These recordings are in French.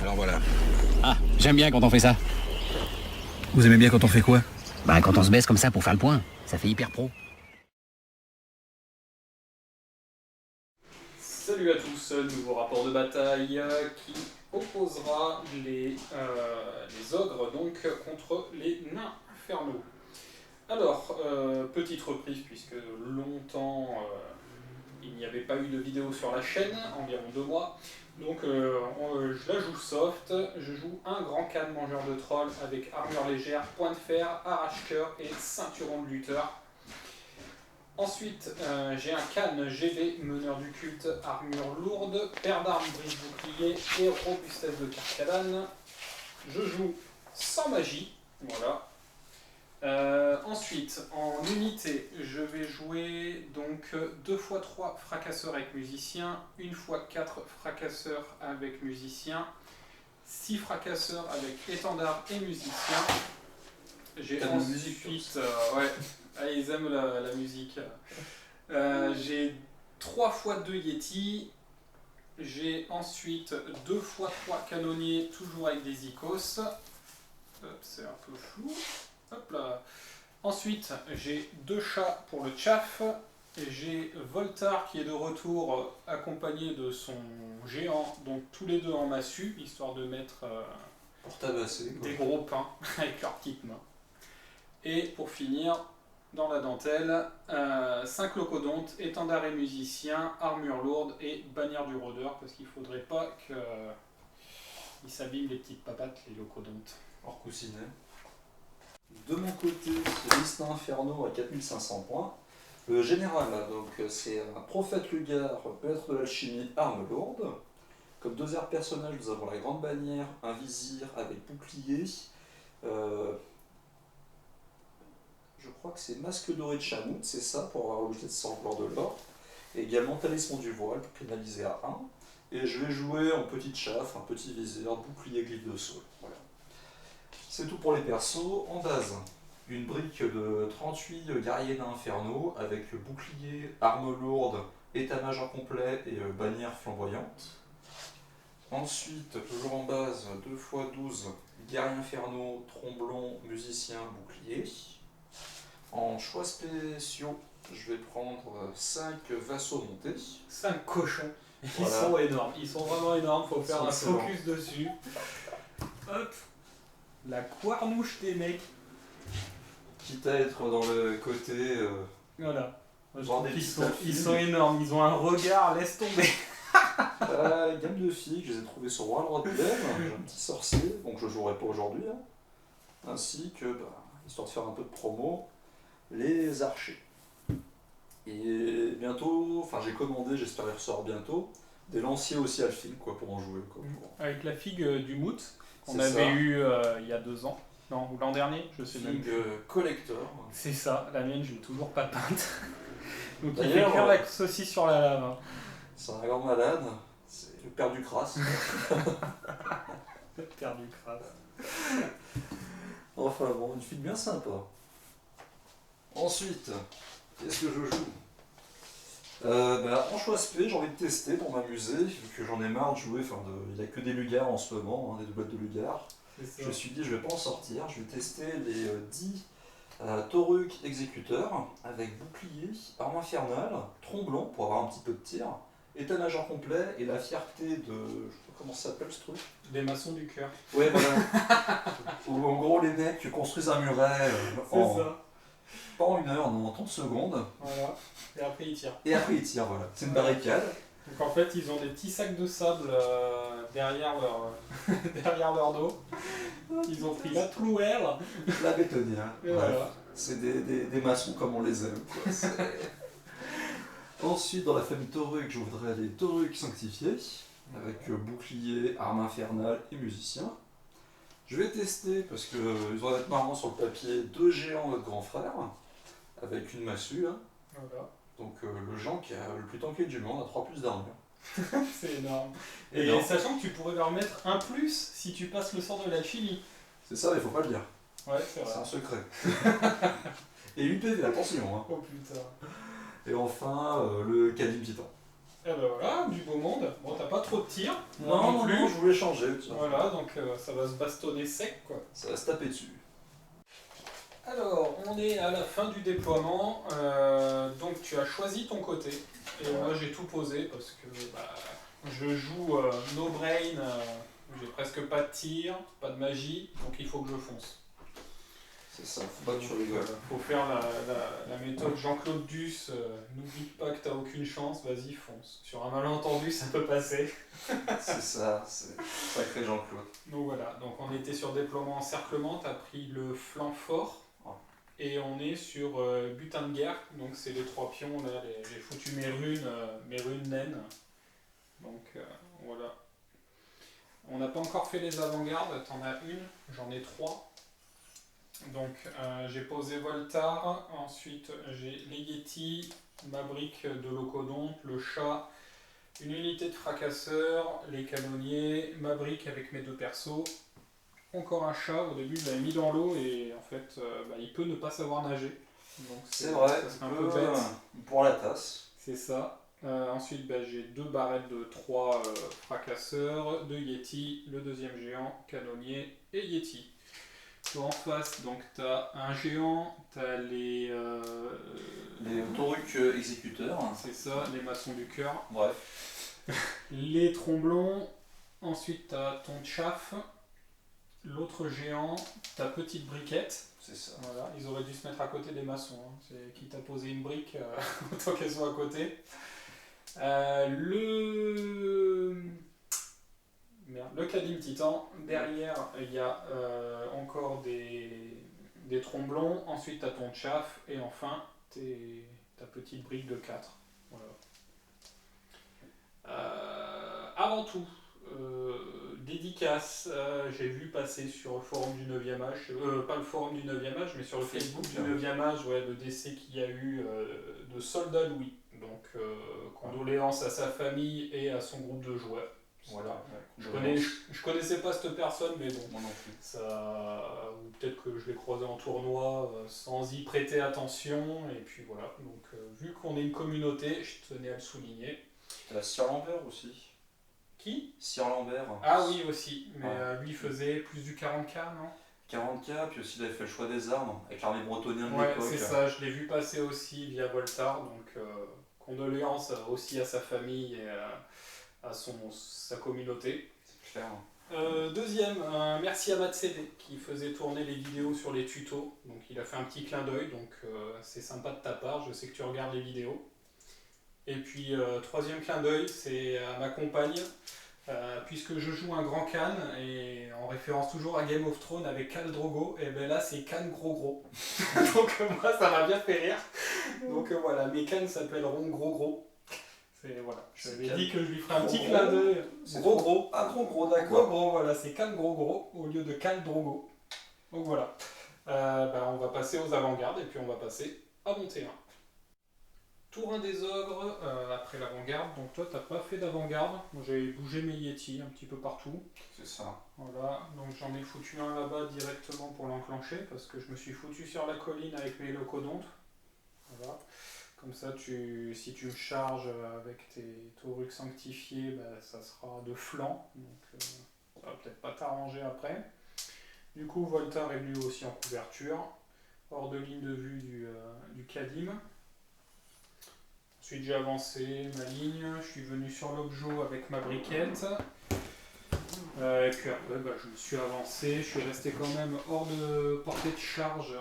Alors voilà. Ah, j'aime bien quand on fait ça. Vous aimez bien quand on fait quoi? Bah, quand on se baisse comme ça pour faire le point. Ça fait hyper pro. Salut à tous, nouveau rapport de bataille qui opposera les ogres donc contre les nains infernaux. Alors, petite reprise puisque longtemps il n'y avait pas eu de vidéo sur la chaîne, environ 2 mois. Donc je la joue soft, je joue un grand canne mangeur de trolls avec armure légère, point de fer, arrache-cœur et ceinturon de lutteur. Ensuite, j'ai un canne GB, meneur du culte, armure lourde, paire d'armes, brise bouclier et robustesse de Carcadane. Je joue sans magie, voilà. Ensuite, en unité, je vais jouer donc 2x3 fracasseurs avec musicien, 1x4 fracasseurs avec musicien, 6 fracasseurs avec étendard et musicien. J'ai ensuite, ouais, ah, ils aiment la musique. J'ai 3x2 Yeti. J'ai ensuite 2x3 canonniers, toujours avec des icos. Hop, c'est un peu flou. Hop là. Ensuite, j'ai 2 chats pour le chaff. J'ai Voltar qui est de retour accompagné de son géant, donc tous les deux en massue, histoire de mettre pour tabasser, des gros pains avec leurs petites mains. Et pour finir, dans la dentelle, 5 locodontes, étendard et musicien, armure lourde et bannière du rôdeur, parce qu'il ne faudrait pas qu'ils s'abîment les petites papates, les locodontes. Hors coussinet. De mon côté, c'est Listin Inferno à 4500 points. Le général, donc c'est un prophète Lugar, maître de l'alchimie, arme lourde. Comme deuxième personnage, nous avons la grande bannière, un vizir avec bouclier. Je crois que c'est masque doré de chamout, c'est ça, pour avoir l'objet de 100 gloire de l'or. Et également talisman du voile, pour pénaliser à 1. Et je vais jouer en petite chaffe, un petit vizir, bouclier, glyphe de saule. Voilà. C'est tout pour les persos. En base, une brique de 38 guerriers nains infernaux avec bouclier, arme lourde, état-major complet et bannière flamboyante. Ensuite, toujours en base, 2x12 guerriers infernaux, tromblon, musicien, bouclier. En choix spéciaux, je vais prendre 5 vassaux montés. 5 cochons. Voilà. Ils sont énormes, ils sont vraiment énormes, faut faire un focus dessus. Hop, la quarnouche des mecs. Quitte à être dans le côté... Voilà. Moi, je voir trouve des qu'ils petits sont énormes, ils ont un regard, laisse tomber. Gamme de filles que je les ai trouvées sur Royal Rotterdam. J'ai un petit sorcier, donc je ne jouerai pas aujourd'hui. Hein. Ainsi que, histoire de faire un peu de promo, les archers. Et bientôt, enfin j'ai commandé, j'espère qu'il ressort bientôt, des lanciers aussi alphines quoi, pour en jouer. Quoi, Avec la figue du mout, qu'on C'est avait ça. eu il y a 2 ans. Non, ou l'an dernier, je sais même Figue plus. collector. C'est ça, la mienne je l'ai toujours pas peinte. Donc il fait D'ailleurs, cuire la saucisse sur la lave. Hein. C'est un grand malade, c'est le père du crasse. Père du crasse. Enfin bon, une figue bien sympa. Ensuite, qu'est-ce que je joue en choix SP, j'ai envie de tester pour m'amuser, vu que j'en ai marre de jouer, il n'y a que des lugars en ce moment, des boîtes de lugars. Je me suis dit, je vais pas en sortir, je vais tester les 10 Toruk exécuteurs, avec bouclier, arme infernale, tromblon pour avoir un petit peu de tir, état-major complet et la fierté de... je sais pas comment ça s'appelle ce truc. Des maçons du cœur. Ouais, voilà. Où en gros les mecs construisent un muret pas en 1 heure, non, en 30 secondes. Voilà. Et après ils tirent. Et après ils tirent, voilà. C'est une barricade. Donc en fait ils ont des petits sacs de sable derrière leur dos. Ils ont pris la trouelle. La bétonnière. Et Bref. voilà. C'est des maçons comme on les aime. Quoi. Ensuite, dans la famille Toruk, je voudrais les Toruk sanctifiés, avec bouclier, arme infernale et musicien. Je vais tester, parce qu'ils vont être marrants sur le papier, 2 géants de grand frère, avec une massue. Hein. Voilà. Donc le géant qui a le plus tanké du monde a 3 plus d'armure. C'est énorme. Et Énorme. sachant que tu pourrais leur mettre un plus si tu passes le sort de la chili. C'est ça, il faut pas le dire. Ouais, c'est vrai. C'est un secret. Et 8 PV, attention. Hein. Oh putain. Et enfin, le Kadim Titan. Et ben voilà, du beau monde. Bon, t'as pas trop de tir. Moi Non, plus. je voulais changer. Tiens. Voilà, donc ça va se bastonner sec, quoi. Ça va se taper dessus. Alors, on est à la fin du déploiement. Donc, tu as choisi ton côté. Et moi, j'ai tout posé parce que bah, je joue no brain. J'ai presque pas de tir, pas de magie. Donc, il faut que je fonce. C'est ça, faut pas que tu rigoles. Faut faire la méthode Jean-Claude Duss. N'oublie pas que t'as aucune chance, vas-y, fonce. Sur un malentendu, ça peut passer. C'est ça, c'est sacré Jean-Claude. Donc voilà, donc on était sur déploiement encerclement, t'as pris le flanc fort. Et on est sur butin de guerre, donc c'est les 3 pions, là, j'ai foutu mes runes naines. Donc voilà. On n'a pas encore fait les avant-gardes, t'en as une, j'en ai 3. Donc j'ai posé Voltar, ensuite j'ai les Yeti, ma brique de Locodonte, le chat, une unité de fracasseur, les canonniers, ma brique avec mes 2 persos. Encore un chat, au début je l'avais mis dans l'eau et en fait il peut ne pas savoir nager. Donc c'est vrai, c'est un peu bête. Pour la tasse. C'est ça. Ensuite j'ai 2 barrettes de 3 fracasseurs, 2 Yeti, le deuxième géant, canonnier et Yeti. Toi en face, donc t'as un géant, t'as les Taurucs exécuteurs. c'est ça, les maçons du cœur. Bref. Les tromblons, ensuite t'as ton tchaf, l'autre géant, ta petite briquette. C'est ça. Voilà, ils auraient dû se mettre à côté des maçons. Hein. C'est qui t'a posé une brique, autant qu'elles soient à côté. Le Kadim Titan. Derrière, il y a encore des tromblons. Ensuite, tu as ton tchaf. Et enfin, ta petite brique de 4. Voilà. Avant tout, dédicace, j'ai vu passer sur le forum du 9e âge, pas le forum du 9e âge, mais sur le Facebook du 9e âge, le décès qu'il y a eu de Soldat Louis. Donc, condoléances à sa famille et à son groupe de joueurs. Voilà. Je connaissais pas cette personne, mais bon, moi non plus. Ça, ou peut-être que je l'ai croisé en tournoi sans y prêter attention. Et puis voilà. Donc, vu qu'on est une communauté, je tenais à le souligner. T'as Sir Lambert aussi. Qui ? Sir Lambert. Ah oui, aussi. Mais ouais. lui, il faisait plus du 40K, non ? 40K, puis aussi il avait fait le choix des armes avec l'armée bretonnienne de Ouais, l'époque. c'est ça. Je l'ai vu passer aussi via Voltar. Donc, condoléances aussi à sa famille et à sa communauté. C'est clair. Deuxième, merci à Matsede qui faisait tourner les vidéos sur les tutos. Donc, il a fait un petit clin d'œil. Donc, c'est sympa de ta part. Je sais que tu regardes les vidéos. Et puis, troisième clin d'œil, c'est à ma compagne, puisque je joue un grand Khan, et en référence toujours à Game of Thrones avec Khal Drogo, et bien là c'est Khan Gros Gros. Donc moi ça m'a bien fait rire. Donc voilà, mes Khans s'appelleront Gros Gros. Voilà. Je lui ai dit que je lui ferai un petit clin d'œil. Gros Gros. Ah Gros Gros, d'accord. Gros Gros, voilà, c'est Khan Gros Gros au lieu de Khal Drogo. Donc voilà. On va passer aux avant-gardes, et puis on va passer à mon T1. Tour 1 des ogres après l'avant-garde. Donc toi t'as pas fait d'avant-garde. Moi j'avais bougé mes Yeti un petit peu partout. C'est ça. Voilà, donc j'en ai foutu un là-bas directement pour l'enclencher parce que je me suis foutu sur la colline avec mes locodontes. Voilà. Comme ça si tu me charges avec tes taurucs sanctifiés, ça sera de flanc. Donc ça va peut-être pas t'arranger après. Du coup Voltar est venu aussi en couverture. Hors de ligne de vue du Kadim. Ensuite j'ai avancé ma ligne, je suis venu sur l'objo avec ma briquette. Et puis après je me suis avancé, je suis resté quand même hors de portée de charge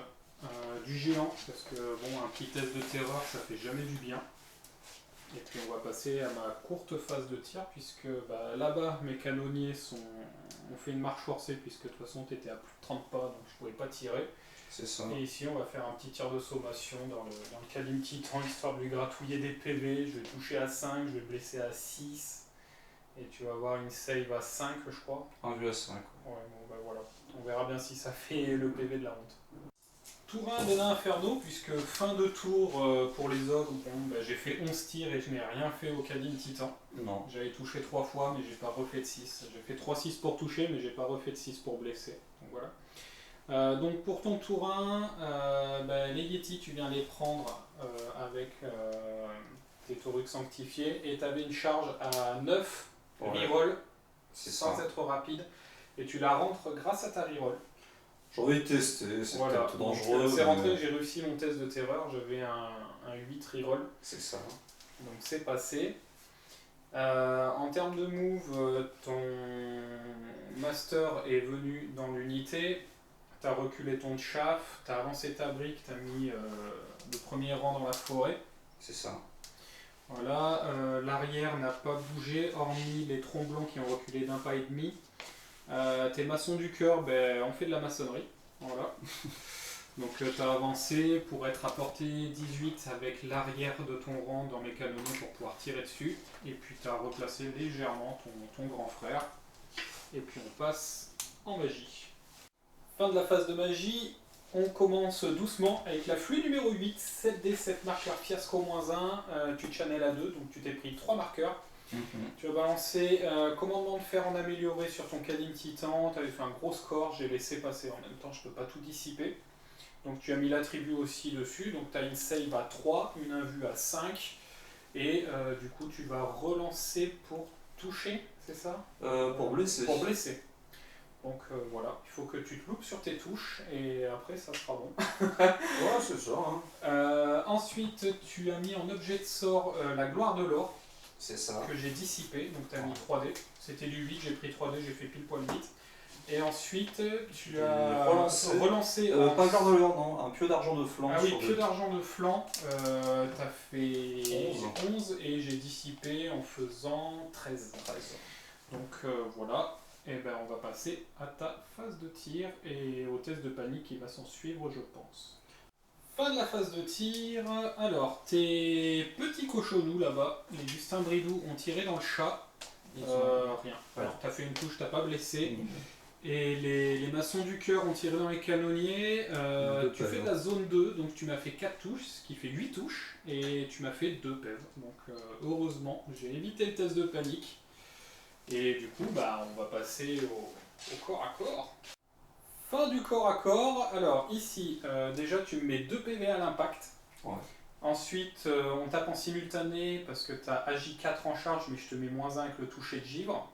du géant, parce que bon, un petit test de terreur ça fait jamais du bien. Et puis on va passer à ma courte phase de tir, puisque là-bas mes canonniers ont fait une marche forcée, puisque de toute façon tu étais à plus de 30 pas, donc je pouvais pas tirer. C'est ça. Et ici on va faire un petit tir de sommation dans le Kadim Titan, histoire de lui gratouiller des PV. Je vais toucher à 5, je vais blesser à 6. Et tu vas avoir une save à 5 je crois. Un vue à 5. Ouais, bon voilà. On verra bien si ça fait le PV de la honte. Tour 1 des nains infernaux, puisque fin de tour pour les ogres, j'ai fait 11 tirs et je n'ai rien fait au Kadim Titan. Non. J'avais touché 3 fois mais j'ai pas refait de 6. J'ai fait 3-6 pour toucher mais j'ai pas refait de 6 pour blesser. Donc voilà. Donc pour ton tour 1, les Yeti tu viens les prendre avec tes taurucs sanctifiés, et tu avais une charge à 9 Ouais. reroll, C'est sans ça. être rapide, et tu la rentres grâce à ta reroll. J'ai envie de tester, c'est Voilà, peut-être donc, dangereux. c'est mais rentré, j'ai réussi mon test de terreur, j'avais un 8 reroll, C'est ça. donc c'est passé. En termes de move, ton master est venu dans l'unité, tu as reculé ton chaff, tu as avancé ta brique, tu as mis le premier rang dans la forêt. C'est ça. Voilà, l'arrière n'a pas bougé, hormis les troncs blancs qui ont reculé d'un pas et demi. Tes maçons du cœur, on fait de la maçonnerie. Voilà. Donc tu as avancé pour être à portée 18 avec l'arrière de ton rang dans mes canonniers pour pouvoir tirer dessus. Et puis tu as replacé légèrement ton grand frère. Et puis on passe en magie. Fin de la phase de magie. On commence doucement avec la flux numéro 8, 7d7 marqueurs fiasco -1, tu channel à 2, donc tu t'es pris 3 marqueurs. Tu vas balancer commandement de fer en amélioré sur ton Kadim Titan, tu avais fait un gros score, j'ai laissé passer en même temps, je peux pas tout dissiper. Donc tu as mis l'attribut aussi dessus, donc tu as une save à 3, une invue à 5, et du coup tu vas relancer pour toucher, c'est ça? Pour blesser. Pour blesser. Donc voilà, il faut que tu te loupes sur tes touches et après ça sera bon. Ouais, c'est ça. Hein. Ensuite, tu as mis en objet de sort la gloire de l'or C'est ça. que j'ai dissipé, donc tu as mis 3D. C'était du 8, j'ai pris 3D, j'ai fait pile poil 8. Et ensuite, tu as relancé pas garde de l'or, non, un pieu d'argent de flanc. Ah oui, sur pieu d'argent de flanc, tu as fait 11. 11 et j'ai dissipé en faisant 13. Donc voilà. Et ben on va passer à ta phase de tir et au test de panique qui va s'en suivre, je pense. Fin de la phase de tir. Alors, tes petits cochonous là-bas, les Justin Bridou, ont tiré dans le chat. Rien. Alors, t'as fait une touche, t'as pas blessé. Et les maçons du cœur ont tiré dans les canonniers. Tu fais de la zone 2, donc tu m'as fait 4 touches, ce qui fait 8 touches. Et tu m'as fait 2 pèves. Donc heureusement, j'ai évité le test de panique. Et du coup, on va passer au corps à corps. Fin du corps à corps. Alors ici, déjà tu me mets 2 PV à l'impact. Ouais. Ensuite, on tape en simultané parce que tu as agi 4 en charge, mais je te mets -1 avec le toucher de givre.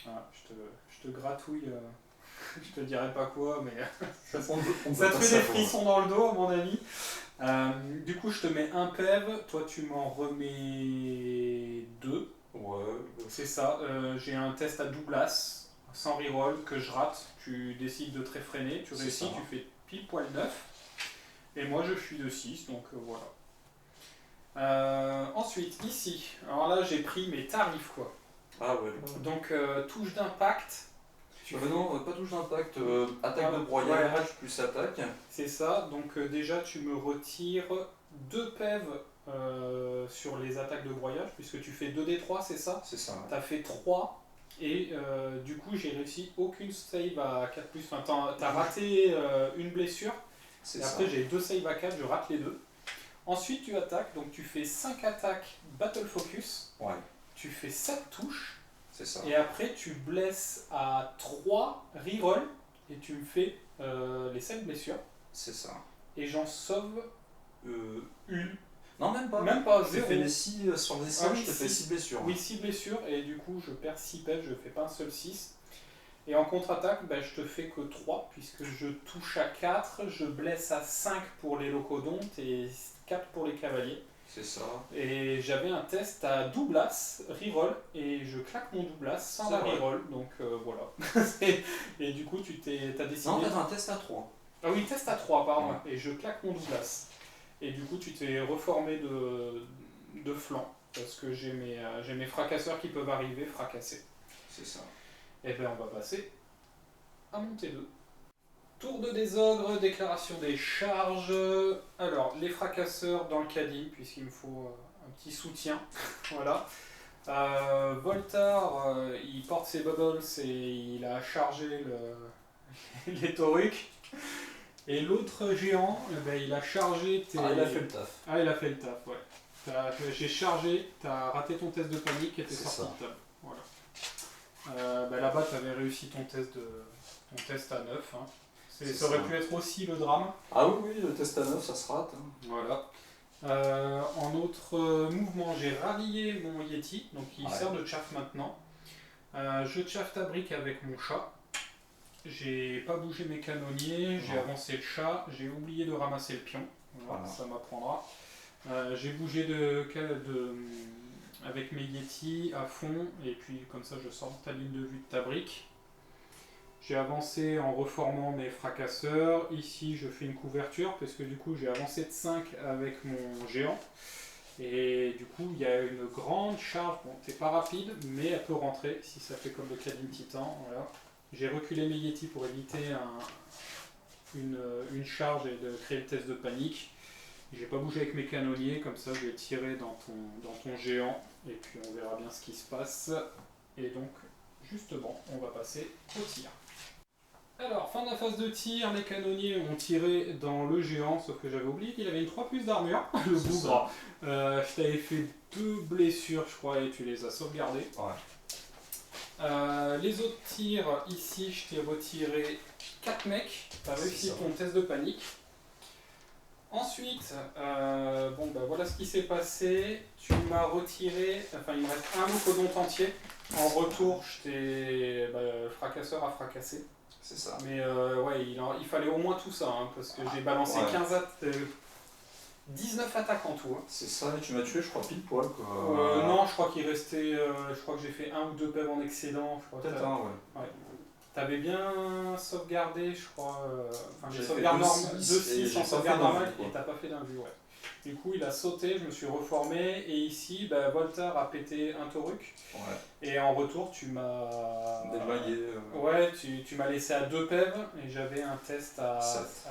Voilà, je te gratouille, je te dirai pas quoi, mais ça te fait des frissons dans le dos à mon avis. Du coup, je te mets 1 PEV, toi tu m'en remets 2. Ouais. C'est ça, j'ai un test à doublas, sans reroll, que je rate, tu décides de te réfréner, tu réussis, tu fais pile poil 9, et moi je suis de 6, donc voilà. Ensuite, ici, alors là j'ai pris mes tarifs quoi. Ah ouais. Donc touche d'impact. Non, pas touche d'impact, attaque de broyage plus attaque. C'est ça, donc déjà tu me retires 2 PEV sur les attaques de broyage, puisque tu fais 2d3, c'est ça? C'est ça. Ouais. T'as fait 3, et du coup j'ai réussi aucune save à 4+, enfin t'as raté une blessure, et après j'ai 2 saves à 4, je rate les 2. Ensuite tu attaques, donc tu fais 5 attaques Battle Focus, ouais. Tu fais 7 touches, c'est ça. Et après tu blesses à 3 reroll, et tu me fais les 5 blessures. C'est ça. Et j'en sauve une. Non, même pas. Même pas, j'ai fait les 6 sur les 5, je te fais 6 blessures. Oui, 6 blessures, et du coup je perds 6 pètes, je fais pas un seul 6. Et en contre-attaque, je te fais que 3, puisque je touche à 4, je blesse à 5 pour les locodontes et 4 pour les cavaliers. C'est ça. Et j'avais un test à doublas, reroll, et je claque mon doublas sans la reroll, donc voilà. Et du coup, t'as décidé... Non, t'as un test à 3. Ah oui, test à 3, pardon, ouais. Et je claque mon doublas. Et du coup, tu t'es reformé de flanc, parce que j'ai mes fracasseurs qui peuvent arriver fracassés. C'est ça. Et bien, on va passer à mon T2. Tour de désogre, déclaration des charges. Alors, les fracasseurs dans le caddie, puisqu'il me faut un petit soutien. Voilà. Voltar, il porte ses bubbles et il a chargé les taurucs. Et l'autre géant, il a chargé tes... Ah, il a fait le taf. Ah, il a fait le taf, ouais. J'ai chargé, t'as raté ton test de panique et t'es sorti de table. Voilà. Là-bas, tu avais réussi ton test à 9. Hein. Ça aurait pu être aussi le drame. Ah oui, le test à 9, ça se rate. Hein. Voilà. En autre mouvement, j'ai rallié mon Yeti, donc il sert de chaff maintenant. Je chaff ta brique avec mon chat. J'ai pas bougé mes canonniers, j'ai avancé le chat, j'ai oublié de ramasser le pion. Voilà. Ça m'apprendra. J'ai bougé avec mes Yeti à fond, et puis comme ça je sors ta ligne de vue de ta brique. J'ai avancé en reformant mes fracasseurs. Ici je fais une couverture parce que du coup j'ai avancé de 5 avec mon géant. Et du coup il y a une grande charge, bon t'es pas rapide mais elle peut rentrer si ça fait comme le Cadine Titan. Voilà. J'ai reculé mes Yeti pour éviter une charge et de créer le test de panique. J'ai pas bougé avec mes canonniers, comme ça je vais tirer dans ton géant et puis on verra bien ce qui se passe. Et donc justement on va passer au tir. Alors fin de la phase de tir, les canonniers ont tiré dans le géant, sauf que j'avais oublié qu'il avait une 3+ d'armure, le bougre. Je t'avais fait 2 blessures je crois et tu les as sauvegardées. Ouais. Les autres tirs, ici je t'ai retiré 4 mecs, tu as réussi ton test de panique. Ensuite, bon bah voilà ce qui s'est passé, tu m'as retiré, enfin il me reste un mocodonte entier, en retour je t'ai fracasseur à fracasser. C'est ça. Mais ouais, il fallait au moins tout ça, hein, parce que j'ai balancé 19 attaques en tout. Hein. C'est ça, et tu m'as tué je crois pile poil quoi. Non, je crois qu'il restait, je crois que j'ai fait 1 ou 2 pèves en excédent. Peut-être un, ouais. T'avais bien sauvegardé, je crois. Enfin, j'ai sauvegardé 2-6 en sauvegarde normale et t'as pas fait d'invue, ouais. Du coup, il a sauté, je me suis reformé et ici, Voltar a pété un Tauruk. Ouais. Et en retour, tu m'as. Dévaillé. Ouais, tu m'as laissé à 2 pèves et j'avais un test à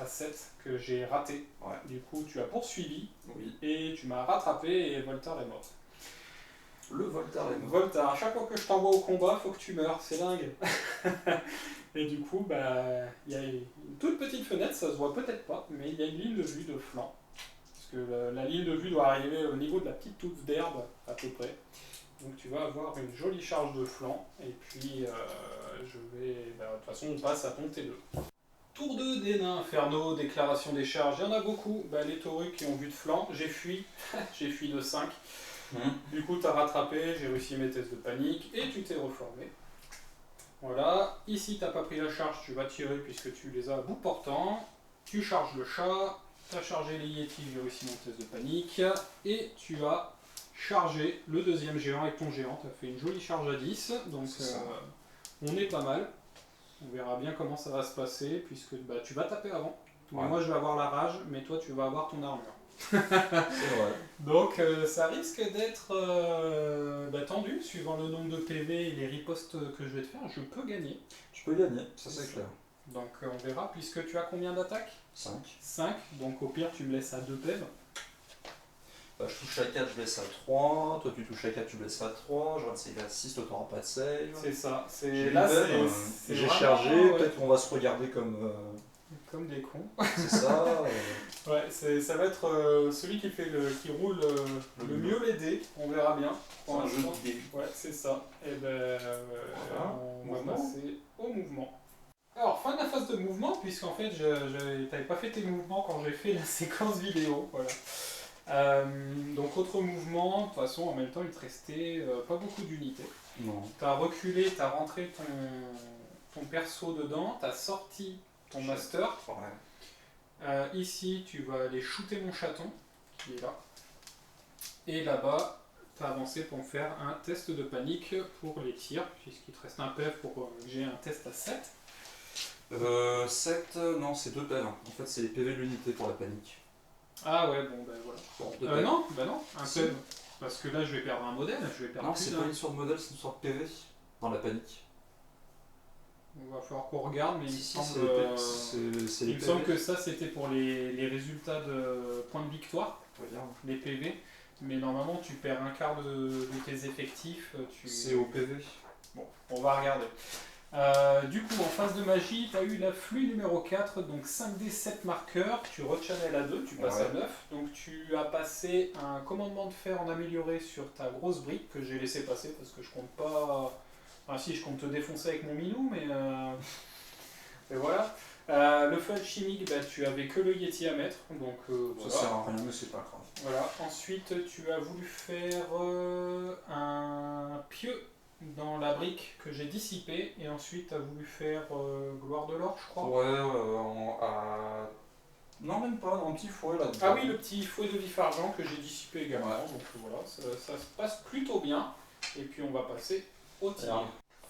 7 que j'ai raté. Ouais. Du coup, tu as poursuivi et tu m'as rattrapé et Voltar est mort. Le Voltar est mort. Voltar, à chaque fois que je t'envoie au combat, faut que tu meurs, c'est dingue. Et du coup, il y a une toute petite fenêtre, ça se voit peut-être pas, mais il y a une ligne de vue de flanc. Parce que la ligne de vue doit arriver au niveau de la petite touffe d'herbe, à peu près. Donc tu vas avoir une jolie charge de flanc, et puis de toute façon on passe à ton T2. Tour 2 des nains infernaux, déclaration des charges, il y en a beaucoup. Les Taurus qui ont vu de flanc, j'ai fui, j'ai fui de 5. Du coup, tu as rattrapé, j'ai réussi mes tests de panique et tu t'es reformé. Voilà, ici tu n'as pas pris la charge, tu vas tirer puisque tu les as à bout portant. Tu charges le chat, tu as chargé les Yeti, j'ai réussi mon test de panique. Et tu as chargé le deuxième géant avec ton géant, tu as fait une jolie charge à 10. Donc on est pas mal. On verra bien comment ça va se passer puisque tu vas taper avant. Ouais. Moi je vais avoir la rage, mais toi tu vas avoir ton armure. C'est vrai. Donc ça risque d'être tendu suivant le nombre de PV et les ripostes que je vais te faire. Je peux gagner. Tu peux gagner, ça c'est clair. Donc on verra, puisque tu as combien d'attaques ? 5. 5, donc au pire tu me laisses à 2 PV. Je touche à 4, je laisse à 3. Toi tu touches à 4, tu me laisses à 3. Je save à 6, toi t'auras pas de save. C'est ça. J'ai chargé, peut-être qu'on va se regarder comme des cons. C'est ça. Ouais, ça va être celui qui roule le mieux les dés, on verra bien. C'est un jeu de dés. Ouais, c'est ça. Et on va passer au mouvement. Alors, fin de la phase de mouvement, puisqu'en fait, t'avais pas fait tes mouvements quand j'ai fait la séquence vidéo. Voilà. Donc, autre mouvement, de toute façon, en même temps, il te restait pas beaucoup d'unités. Non. T'as reculé, t'as rentré ton perso dedans, t'as sorti ton master. Ouais. Ici, tu vas aller shooter mon chaton, qui est là. Et là-bas, tu as avancé pour faire un test de panique pour les tirs, puisqu'il te reste un PEV pour que j'ai un test à 7. 7, non, c'est 2 PEV. En fait, c'est les PV de l'unité pour la panique. Ah ouais, bon, voilà. Bon, non, un PEV. Parce que là, je vais perdre un modèle. Non, c'est pas une sorte de modèle, c'est une sorte de PV dans la panique. On va falloir qu'on regarde, mais il me semble que ça c'était pour les résultats de points de victoire, les PV, mais normalement tu perds un quart de tes effectifs. C'est au PV. Bon, on va regarder. Du coup, en phase de magie, tu as eu la flux numéro 4, donc 5d7 marqueurs, tu rechannel à 2, tu passes à 9, donc tu as passé un commandement de fer en amélioré sur ta grosse brique que j'ai laissé passer parce que je compte pas. Enfin si, je compte te défoncer avec mon minou, mais voilà. Le feu alchimique, bah, tu avais que le Yeti à mettre, donc Ça voilà. sert à rien, mais c'est pas grave. Voilà. Ensuite, tu as voulu faire un pieu dans la brique que j'ai dissipé, et ensuite tu as voulu faire gloire de l'or, je crois. Ouais, non, même pas, dans un petit fouet là-dedans. Ah oui, le petit fouet de vif argent que j'ai dissipé également, Ouais. donc voilà, ça se passe plutôt bien. Et puis on va passer au tir. Alors.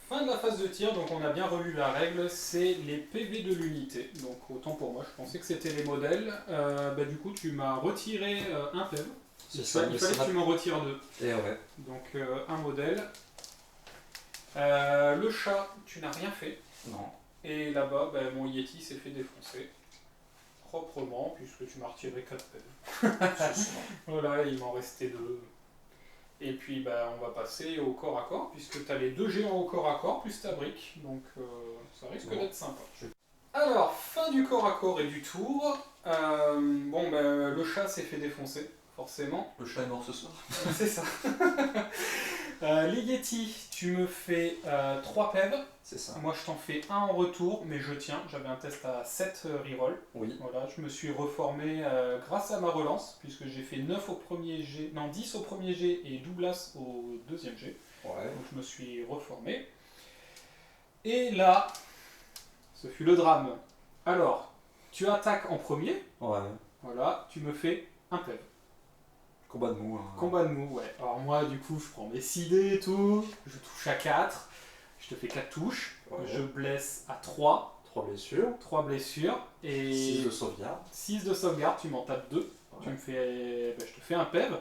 Fin de la phase de tir, donc on a bien relu la règle, c'est les PV de l'unité. Donc autant pour moi, je pensais que c'était les modèles. Bah, du coup, tu m'as retiré un PV. C'est ça, Il mais fallait c'est que tu m'en retires deux. Et ouais. Donc un modèle. Le chat, tu n'as rien fait. Non. Et là-bas, bah, mon Yeti s'est fait défoncer. Proprement, puisque tu m'as retiré 4 PV. C'est ça. Voilà, il m'en restait 2. Et puis bah, on va passer au corps à corps, puisque tu as les 2 géants au corps à corps, plus ta brique. Donc ça risque Bon. d'être sympa. Alors, fin du corps à corps et du tour. Bon, bah, le chat s'est fait défoncer, forcément. Le chat est mort ce soir. C'est ça. Les Yeti, tu me fais 3 PEV. C'est ça. Moi, je t'en fais un en retour, mais je tiens. J'avais un test à 7 reroll. Oui. Voilà, je me suis reformé grâce à ma relance, puisque j'ai fait 9 au premier jet, non 10 au premier jet et Douglas au deuxième jet. Ouais. Donc je me suis reformé. Et là, ce fut le drame. Alors, tu attaques en premier, Ouais. voilà, tu me fais un PEV. Combat de mou. Hein. Combat de mou, ouais. Alors moi, du coup, je prends mes 6 dés et tout, je touche à 4, je te fais 4 touches, Ouais. je blesse à 3, 3 blessures. 3 blessures, et 6 de sauvegarde. 6 de sauvegarde, tu m'en tapes 2. Ouais. Tu me fais, bah, je te fais un PEV.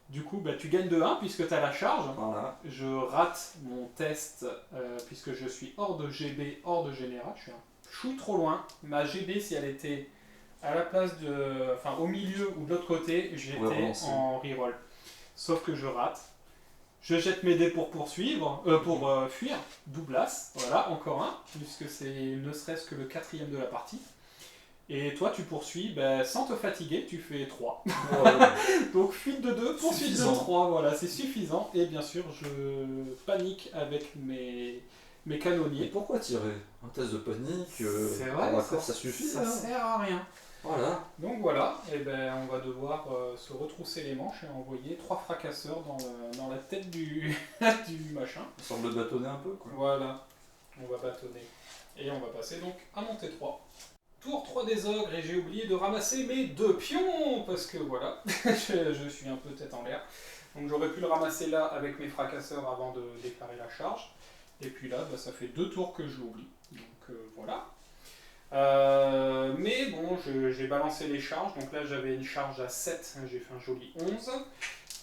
Du coup, bah, tu gagnes de 1 puisque tu as la charge. Voilà. Je rate mon test puisque je suis hors de GB, hors de général. Je suis trop loin. Ma GB, si elle était à la place de, enfin au milieu ou de l'autre côté, j'étais relancer. en reroll. Sauf que je rate. Je jette mes dés pour poursuivre, pour fuir. Douglas, voilà, encore un, puisque c'est ne serait-ce que le 4e de la partie. Et toi, tu poursuis bah, sans te fatiguer, tu fais 3. Ouais. Donc fuite de 2, poursuite de Suffisant. 3, voilà, c'est suffisant. Et bien sûr, je panique avec mes Et canonniers. pourquoi tirer? Un test de panique, C'est vrai, d'accord, ça suffit. Ça hein. sert à rien. Voilà. Donc voilà, et ben on va devoir se retrousser les manches et envoyer 3 fracasseurs dans la tête du, du machin. Ça semble bâtonner un peu, quoi. Voilà, on va bâtonner. Et on va passer donc à mon T3. Tour 3 des ogres, et j'ai oublié de ramasser mes 2 pions, parce que voilà, je suis un peu tête en l'air. Donc j'aurais pu le ramasser là avec mes fracasseurs avant de déclarer la charge. Et puis là, bah, ça fait 2 tours que je l'oublie. Donc voilà. Mais bon, j'ai balancé les charges. Donc là, j'avais une charge à 7, j'ai fait un joli 11.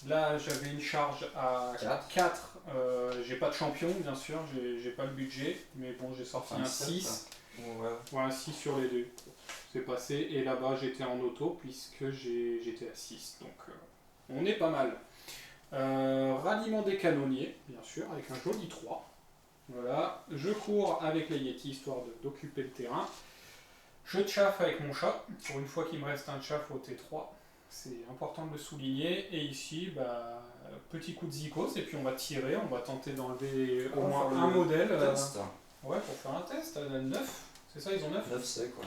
Là, j'avais une charge à 4. J'ai pas de champion, bien sûr, j'ai pas le budget. Mais bon, j'ai sorti un 6. Ouais. Ouais, un 6 sur les deux. C'est passé. Et là-bas, j'étais en auto puisque j'étais à 6. Donc, on est pas mal. Ralliement des canonniers, bien sûr, avec un joli 3. Voilà. Je cours avec les Yeti histoire d'occuper le terrain. Je tchaffe avec mon chat. Pour une fois qu'il me reste un tchaff au T3, c'est important de le souligner. Et ici, bah, petit coup de zikos. Et puis on va tirer. On va tenter d'enlever au moins un modèle. Test. Ouais, pour faire un test. 9. C'est ça, ils ont 9 9 c'est quoi.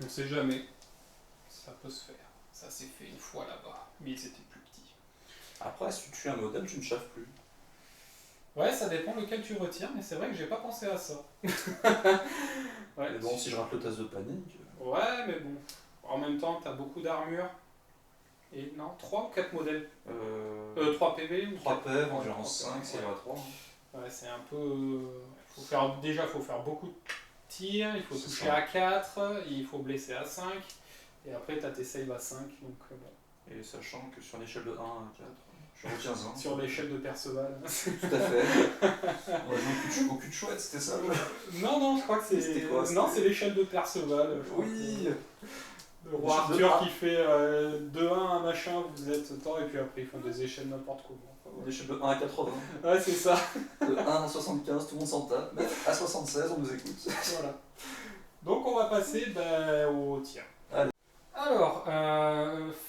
On sait jamais. Ça peut se faire. Ça s'est fait une fois là-bas. Mais ils étaient plus petits. Après, si tu tues un modèle, tu ne chaffes plus. Ouais, ça dépend lequel tu retires, mais c'est vrai que j'ai pas pensé à ça. Ouais, Mais bon, si je rate le test de panique. Ouais, mais bon. En même temps, t'as beaucoup d'armure. Et non, 3 ou 4 modèles 3 PV ou 3 4? PV, environ Ouais, 5, c'est à 3. Ouais, c'est un peu. Déjà, il faut faire beaucoup de tirs, il faut C'est toucher ça. à 4, il faut blesser à 5, et après, t'as tes saves à 5. Donc, bon. Et sachant que sur l'échelle de 1 à 4, je retiens 1. Sur l'échelle de Perceval. Tout à fait. On a joué au cul de chouette, c'était ça le jeu. Non, je crois que c'est. C'était quoi, Non, c'était- c'est l'échelle de Perceval. je crois Oui. que- Le roi L'échelle de Arthur un. qui fait 2-1 un machin, vous êtes temps, et puis après ils font des échelles n'importe comment. Enfin, voilà. L'échelle de 1 à 80. Ouais, c'est ça. De 1 à 75, tout le monde s'en tape. Mais à 76, on nous écoute. Voilà. Donc on va passer au tir. Allez. Alors,